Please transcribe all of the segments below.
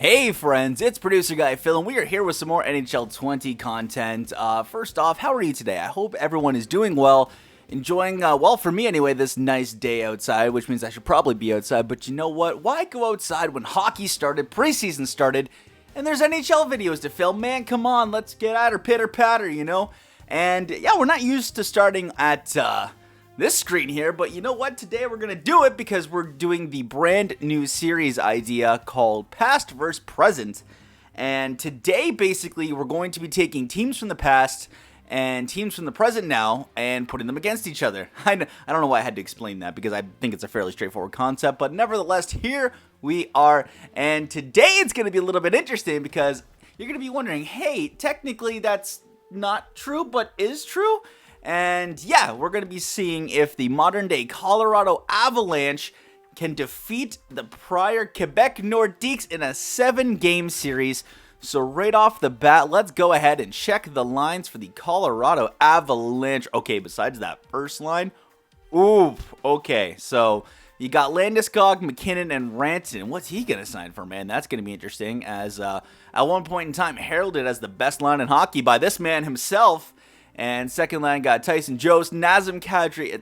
Hey friends, it's producer guy Phil, and we are here with some more NHL 20 content. First off, how are you today? I hope everyone is doing well, enjoying, well for me anyway, this nice day outside, which means I should probably be outside, but you know what? Why go outside when hockey started, preseason started, and there's NHL videos to film? Man, come on, let's get at her, pitter patter, you know? And yeah, we're not used to starting at, this screen here, but you know what? Today we're gonna do it because we're doing the brand new series idea called Past vs. Present. And today, basically, we're going to be taking teams from the past and teams from the present now and putting them against each other. I don't know why I had to explain that because I think it's a fairly straightforward concept, but nevertheless, here we are. And today it's gonna be a little bit interesting because you're gonna be wondering, hey, technically that's not true, but is true? And yeah, we're going to be seeing if the modern day Colorado Avalanche can defeat the prior Quebec Nordiques in a 7-game series. So right off the bat, let's go ahead and check the lines for the Colorado Avalanche. Okay, besides that first line, oof, okay, so you got Landeskog, McKinnon, and Rantanen. What's he going to sign for, man? That's going to be interesting, as at one point in time heralded as the best line in hockey by this man himself. And second line got Tyson Jost, Nazem Kadri.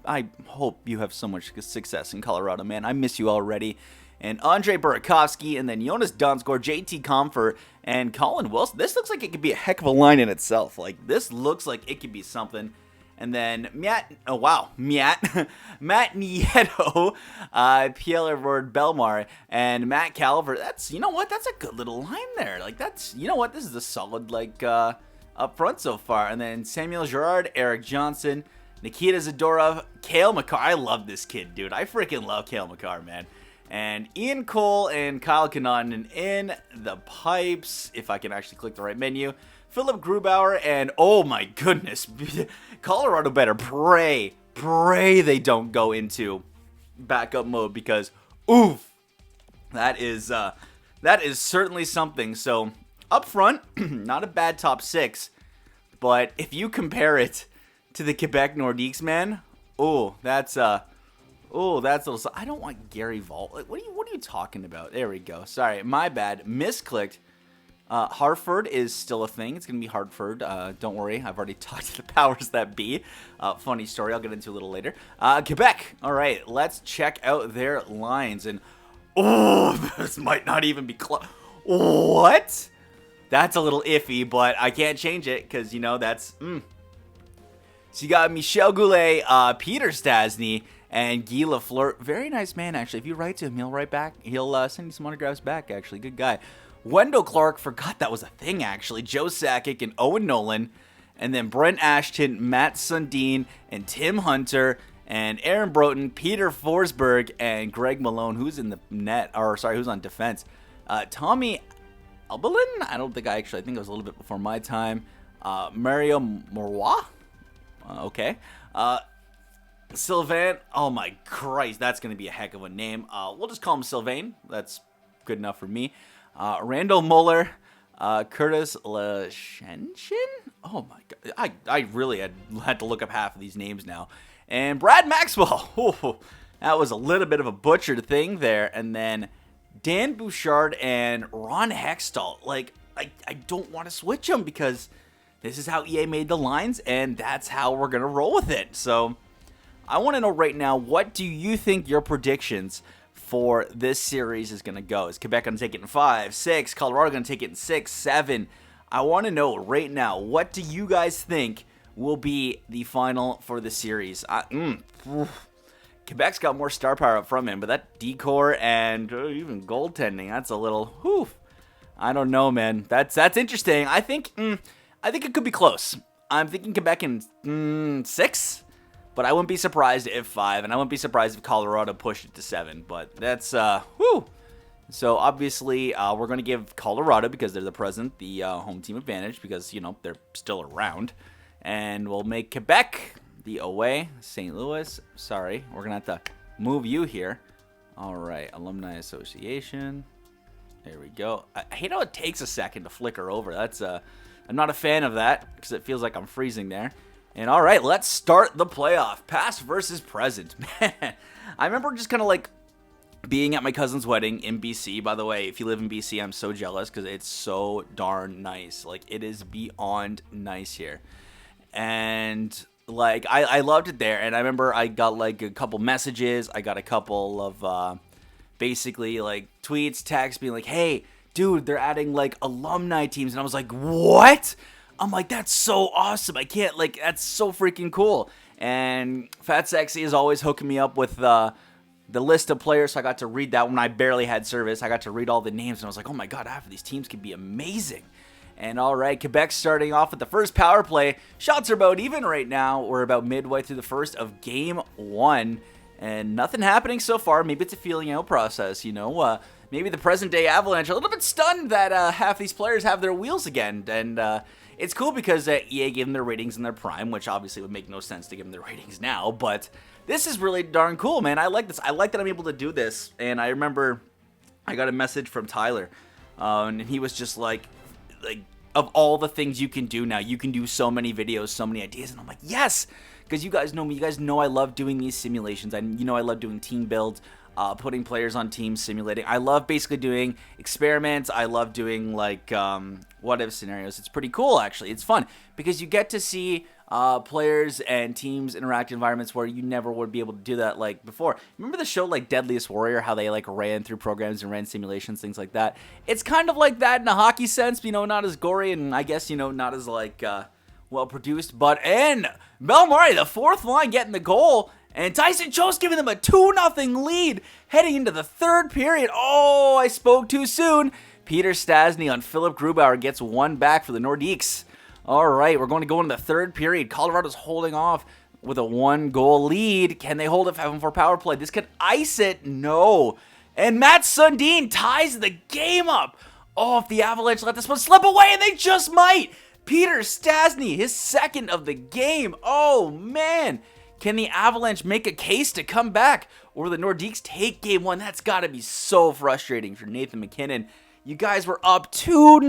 I hope you have so much success in Colorado, man. I miss you already. And Andre Burakovsky, and then Jonas Donskor, JT Comfort, and Colin Wilson. This looks like it could be a heck of a line in itself. Like, this looks like it could be something. And then Matt Nieto, Pierre-Edouard Bellemare, and Matt Calvert. That's, you know what? That's a good little line there. Like, that's, you know what? This is a solid, like, up front so far. And then Samuel Girard, Eric Johnson, Nikita Zadorov, Cale Makar. I love this kid, dude. I freaking love Cale Makar, man. And Ian Cole and Kyle Kinnanen in the pipes, if I can actually click the right menu. Philip Grubauer, and oh my goodness, Colorado better pray they don't go into backup mode, because oof, that is certainly something. So up front, not a bad top six, but if you compare it to the Quebec Nordiques, man, that's a little. I don't want Gary Vault. Like, what are you talking about? There we go. Sorry, my bad. Misclicked. Hartford is still a thing. It's gonna be Hartford. Don't worry, I've already talked to the powers that be. Funny story. I'll get into a little later. Quebec. All right, let's check out their lines. And this might not even be close. What? That's a little iffy, but I can't change it because, you know, that's... So you got Michel Goulet, Peter Stastny, and Guy Lafleur. Very nice man, actually. If you write to him, he'll write back. He'll send you some autographs back, actually. Good guy. Wendell Clark, forgot that was a thing, actually. Joe Sakic and Owen Nolan. And then Brent Ashton, Matt Sundin, and Tim Hunter, and Aaron Broughton, Peter Forsberg, and Greg Malone, who's in the net, or sorry, who's on defense. Tommy Albelin? I think it was a little bit before my time. Mario Morois? Okay. Sylvain. Oh my Christ, that's going to be a heck of a name. We'll just call him Sylvain. That's good enough for me. Randall Muller. Curtis Lashenchen? Oh my God. I really had to look up half of these names now. And Brad Maxwell. Oh, that was a little bit of a butchered thing there. And then Dan Bouchard and Ron Hextall. Like, I don't want to switch them because this is how EA made the lines, and that's how we're going to roll with it. So I want to know right now, what do you think your predictions for this series is going to go? Is Quebec going to take it in 5, 6? Colorado going to take it in 6, 7? I want to know right now, what do you guys think will be the final for the series? Quebec's got more star power up front, man, but that decor and even goaltending, that's a little, whew. I don't know, man. That's interesting. I think it could be close. I'm thinking Quebec in 6, but I wouldn't be surprised if 5, and I wouldn't be surprised if Colorado pushed it to 7, but that's, whew. So, obviously, we're going to give Colorado, because they're the present, the home team advantage, because, you know, they're still around, and we'll make Quebec the away. St. Louis, sorry, we're gonna have to move you here. All right, Alumni Association, there we go. I hate how it takes a second to flicker over. That's I'm not a fan of that because it feels like I'm freezing there. And all right, let's start the playoff. Past versus present. Man, I remember just kind of like being at my cousin's wedding in BC. By the way, if you live in BC, I'm so jealous because it's so darn nice. Like, it is beyond nice here. And like, I loved it there. And I remember I got like a couple messages. I got a couple of basically like tweets, texts being like, hey, dude, they're adding like alumni teams. And I was like, what? I'm like, that's so awesome. I can't, like, that's so freaking cool. And Fat Sexy is always hooking me up with the list of players, so I got to read that when I barely had service. I got to read all the names, and I was like, oh my god, half of these teams could be amazing. And all right, Quebec starting off with the first power play. Shots are about even right now. We're about midway through the first of Game 1, and nothing happening so far. Maybe it's a feeling out process, you know. Maybe the present-day Avalanche are a little bit stunned that half these players have their wheels again, and it's cool because EA gave them their ratings in their prime, which obviously would make no sense to give them their ratings now, but this is really darn cool, man. I like this. I like that I'm able to do this, and I remember I got a message from Tyler, and he was just like, of all the things you can do now, you can do so many videos, so many ideas, and I'm like, yes, because you guys know me. You guys know I love doing these simulations. I love doing team builds, putting players on teams, simulating. I love basically doing experiments. I love doing like what-if scenarios. It's pretty cool, actually. It's fun because you get to see players and teams interact in environments where you never would be able to do that like before. Remember the show like Deadliest Warrior, how they like ran through programs and ran simulations, things like that? It's kind of like that in a hockey sense, not as gory and I guess, not as like well produced. But and Belmari, the fourth line, getting the goal, and Tyson Jones giving them a 2-0 lead heading into the third period. Oh, I spoke too soon. Peter Stastny on Philip Grubauer gets one back for the Nordiques. All right, we're going to go into the third period. Colorado's holding off with a 1-goal lead. Can they hold it 5-on-4 power play? This could ice it. No. And Matt Sundin ties the game up. Oh, if the Avalanche let this one slip away, and they just might. Peter Stastny, his second of the game. Oh, man. Can the Avalanche make a case to come back? Or the Nordiques take game 1? That's got to be so frustrating for Nathan MacKinnon. You guys were up 2-0,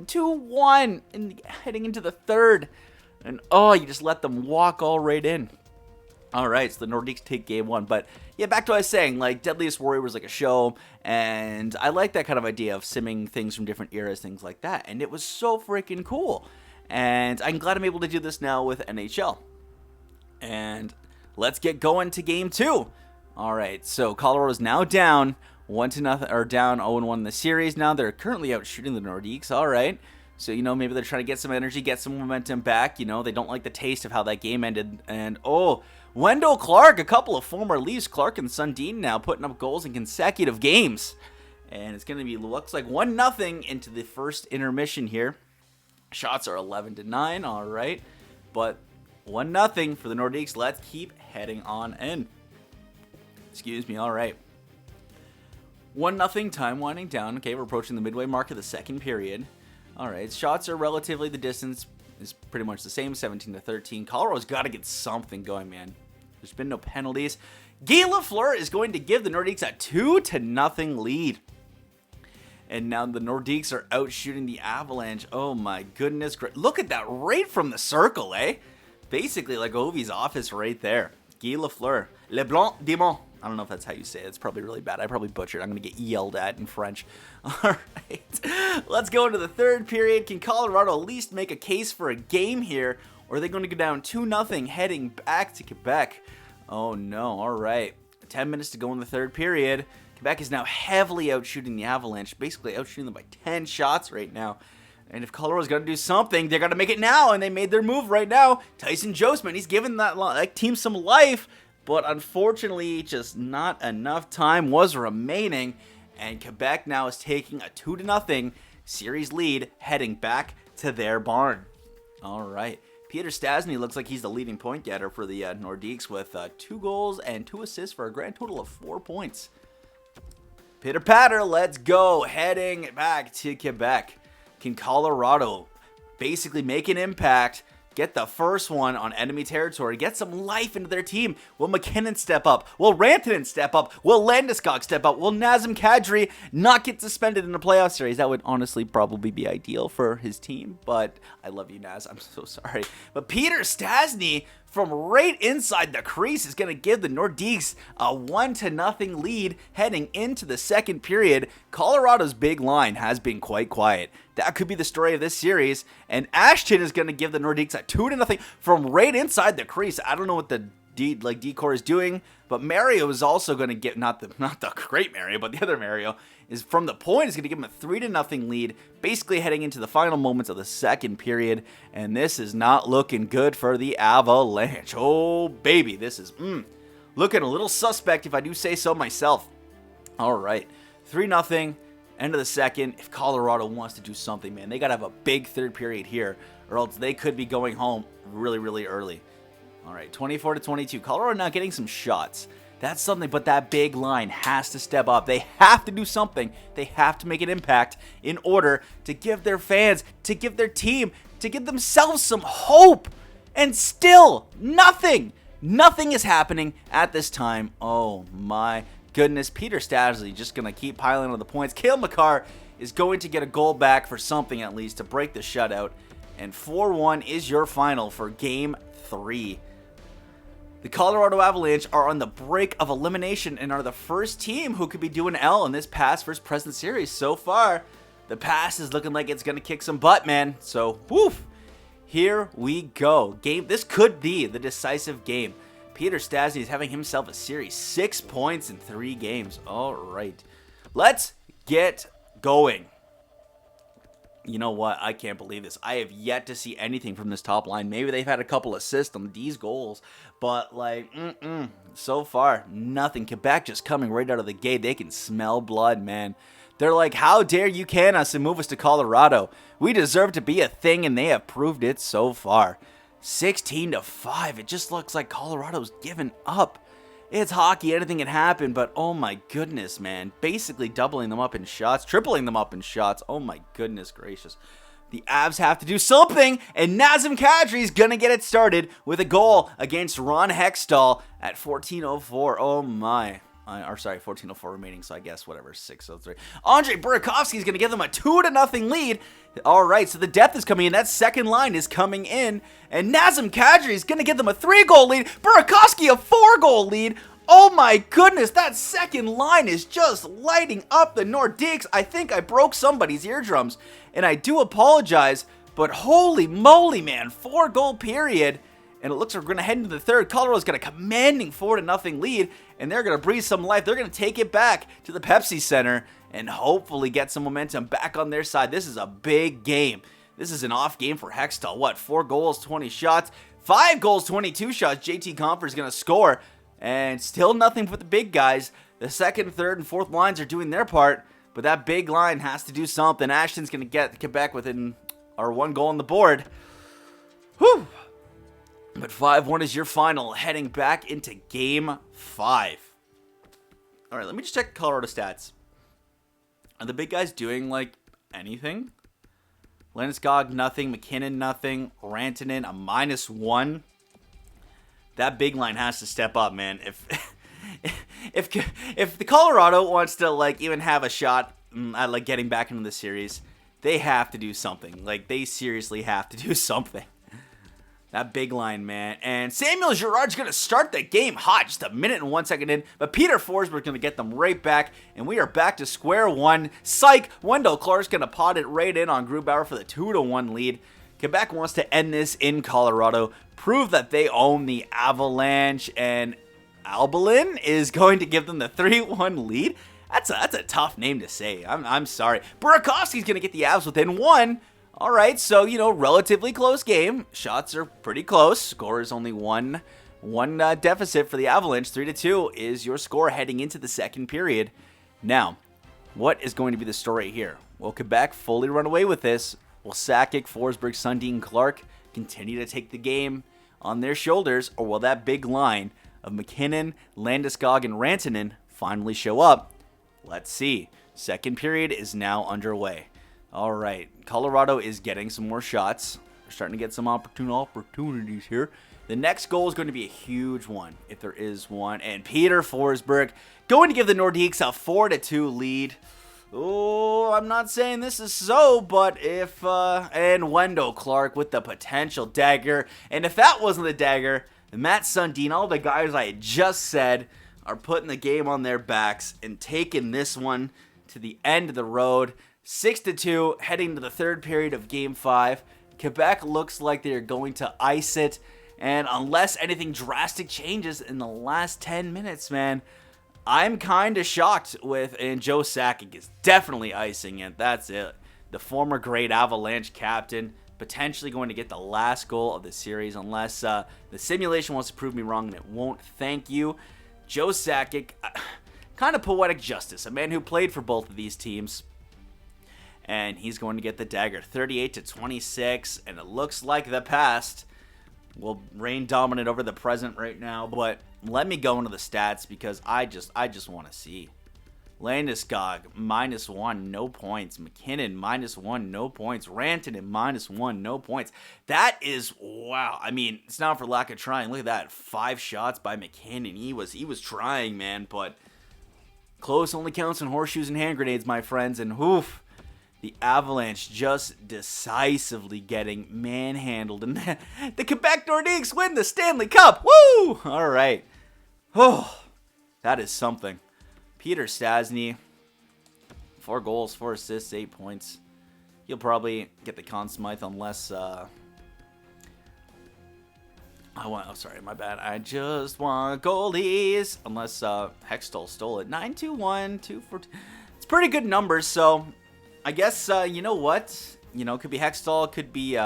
2-1, and heading into the third. And oh, you just let them walk all right in. All right, so the Nordiques take game 1. But yeah, back to what I was saying, like Deadliest Warrior was like a show, and I like that kind of idea of simming things from different eras, things like that. And it was so freaking cool. And I'm glad I'm able to do this now with NHL. And let's get going to game 2. All right, so Colorado's now down 1-0, or down 0-1 in the series. Now they're currently out shooting the Nordiques. All right, so maybe they're trying to get some energy, get some momentum back. They don't like the taste of how that game ended. And oh, Wendell Clark, a couple of former Leafs, Clark and Sundin now putting up goals in consecutive games. And it's gonna be looks like 1-0 into the first intermission here. Shots are 11-9. All right, but 1-0 for the Nordiques. Let's keep heading on in. Excuse me. All right. 1-0, time winding down. Okay, we're approaching the midway mark of the second period. All right, shots are relatively, the distance is pretty much the same, 17-13. Colorado's got to get something going, man. There's been no penalties. Guy Lafleur is going to give the Nordiques a 2-0 lead. And now the Nordiques are out shooting the Avalanche. Oh my goodness. Look at that right from the circle, eh? Basically like Ovi's office right there. Guy Lafleur. Le Blanc Démon. I don't know if that's how you say it. It's probably really bad. I probably butchered. I'm going to get yelled at in French. All right. Let's go into the third period. Can Colorado at least make a case for a game here? Or are they going to go down 2-0 heading back to Quebec? Oh, no. All right. 10 minutes to go in the third period. Quebec is now heavily out shooting the Avalanche. Basically out shooting them by 10 shots right now. And if Colorado's got to do something, they're going to make it now. And they made their move right now. Tyson Joseman, he's giving that team some life. But unfortunately, just not enough time was remaining. And Quebec now is taking a 2-0 series lead heading back to their barn. All right. Peter Stastny looks like he's the leading point getter for the Nordiques with 2 goals and 2 assists for a grand total of 4 points. Pitter patter, let's go. Heading back to Quebec. Can Colorado basically make an impact, get the first one on enemy territory, get some life into their team? Will McKinnon step up? Will Rantanen step up? Will Landeskog step up? Will Nazem Kadri not get suspended in the playoff series? That would honestly probably be ideal for his team, but I love you, Naz. I'm so sorry. But Peter Stastny from right inside the crease is going to give the Nordiques a 1-0 lead heading into the second period. Colorado's big line has been quite quiet. That could be the story of this series. And Ashton is going to give the Nordiques a 2-0 from right inside the crease. I don't know what the decor is doing, but Mario is also going to get, not the great Mario, but the other Mario is from the point, is going to give him a 3-0 lead, basically heading into the final moments of the second period, and this is not looking good for the Avalanche. Oh baby, this is looking a little suspect if I do say so myself. All right, 3-0, end of the second. If Colorado wants to do something, man, they got to have a big third period here, or else they could be going home really, really early. All right, 24-22. Colorado not getting some shots. That's something, but that big line has to step up. They have to do something. They have to make an impact in order to give their fans, to give their team, to give themselves some hope. And still, nothing. Nothing is happening at this time. Oh my goodness. Peter Stastny just going to keep piling on the points. Cale Makar is going to get a goal back for something at least to break the shutout. And 4-1 is your final for Game 3. The Colorado Avalanche are on the brink of elimination and are the first team who could be doing L in this past versus present series. So far, the past is looking like it's going to kick some butt, man. So, woof. Here we go. This could be the decisive game. Peter Stastny is having himself a series. 6 points in 3 games. All right. Let's get going. You know what? I can't believe this. I have yet to see anything from this top line. Maybe they've had a couple assists on these goals, but like, so far, nothing. Quebec just coming right out of the gate. They can smell blood, man. They're like, how dare you can us and move us to Colorado? We deserve to be a thing, and they have proved it so far. 16-5. It just looks like Colorado's given up. It's hockey, anything can happen, but oh my goodness, man. Basically doubling them up in shots, tripling them up in shots. Oh my goodness gracious. The Avs have to do something, and Nazem Kadri's gonna get it started with a goal against Ron Hextall at 14:04. Oh my. 14:04 remaining, so I guess whatever, 6:03. Andre Burakovsky's gonna give them a 2-0 lead. All right, so the depth is coming in. That second line is coming in, and Nazem Kadri is gonna give them a 3-goal lead. Burakovsky a 4-goal lead. Oh my goodness, that second line is just lighting up the Nordiques. I think I broke somebody's eardrums, and I do apologize, but holy moly, man, 4-goal period. And it looks like we're going to head into the third. Colorado's got a commanding 4-0 lead, and they're going to breathe some life. They're going to take it back to the Pepsi Center and hopefully get some momentum back on their side. This is a big game. This is an off game for Hextall. What, 4 goals, 20 shots? 5 goals, 22 shots. JT Compher is going to score, and still nothing for the big guys. The second, third, and fourth lines are doing their part, but that big line has to do something. Ashton's going to get Quebec within our 1 goal on the board. Whew. But 5-1 is your final, heading back into Game 5. All right, let me just check Colorado stats. Are the big guys doing, like, anything? Landeskog, nothing. McKinnon, nothing. Rantanen, a -1. That big line has to step up, man. If the Colorado wants to, like, even have a shot at, like, getting back into the series, they have to do something. Like, they seriously have to do something. That big line, man. And Samuel Girard's going to start the game hot. Just a minute and 1 second in. But Peter Forsberg's going to get them right back. And we are back to square one. Psych! Wendell Clark's going to pot it right in on Grubauer for the 2-1 lead. Quebec wants to end this in Colorado. Prove that they own the Avalanche. And Albalin is going to give them the 3-1 lead. That's a tough name to say. I'm sorry. Burakovsky's going to get the Avs within 1. All right, so, you know, relatively close game. Shots are pretty close. Score is only one deficit for the Avalanche. 3-2 is your score heading into the second period. Now, what is going to be the story here? Will Quebec fully run away with this? Will Sakic, Forsberg, Sundin, Clark continue to take the game on their shoulders? Or will that big line of McKinnon, Landeskog, and Rantanen finally show up? Let's see. Second period is now underway. All right, Colorado is getting some more shots. They're starting to get some opportunities here. The next goal is going to be a huge one, if there is one. And Peter Forsberg going to give the Nordiques a 4-2 lead. Oh, I'm not saying this is so, but and Wendell Clark with the potential dagger. And if that wasn't the dagger, And Matt Sundin, all the guys I had just said, are putting the game on their backs and taking this one to the end of the road. 6-2, heading to the third period of Game 5. Quebec looks like they're going to ice it. And unless anything drastic changes in the last 10 minutes, man, I'm kind of shocked with, and Joe Sakic is definitely icing it. That's it. The former great Avalanche captain, potentially going to get the last goal of the series unless the simulation wants to prove me wrong, and it won't. Thank you. Joe Sakic, kind of poetic justice. A man who played for both of these teams. And he's going to get the dagger. 38-26, and it looks like the past will reign dominant over the present right now. But let me go into the stats because I just want to see. Landeskog, -1, no points. McKinnon, -1, no points. Rantanen, -1, no points. That is, wow. I mean, it's not for lack of trying. Look at that. 5 shots by McKinnon. He was trying, man, but close only counts in horseshoes and hand grenades, my friends. And oof, the Avalanche just decisively getting manhandled. And the Quebec Nordiques win the Stanley Cup. Woo! All right. Oh, that is something. Peter Stastny, 4 goals, 4 assists, 8 points. He'll probably get the Conn Smythe unless my bad. I just want goalies. Unless Hextall stole it. 9-2-1, 2-4. It's pretty good numbers, so I guess you know what? You know, it could be Hextall, could be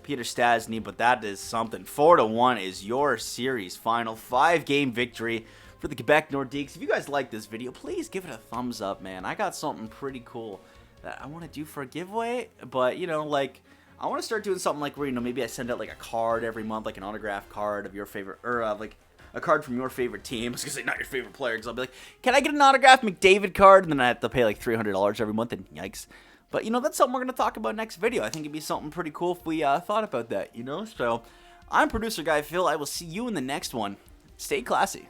Peter Stastny, but that is something. 4-1 is your series final 5-game victory for the Quebec Nordiques. If you guys like this video, please give it a thumbs up, man. I got something pretty cool that I want to do for a giveaway, but, you know, like, I want to start doing something like where, you know, maybe I send out, like, a card every month, like an autographed card of your favorite, or, like, a card from your favorite team. I was going to say not your favorite player, because I'll be like, can I get an autographed McDavid card? And then I have to pay, like, $300 every month, and yikes. But, you know, that's something we're going to talk about next video. I think it'd be something pretty cool if we thought about that, you know? So, I'm producer guy Phil. I will see you in the next one. Stay classy.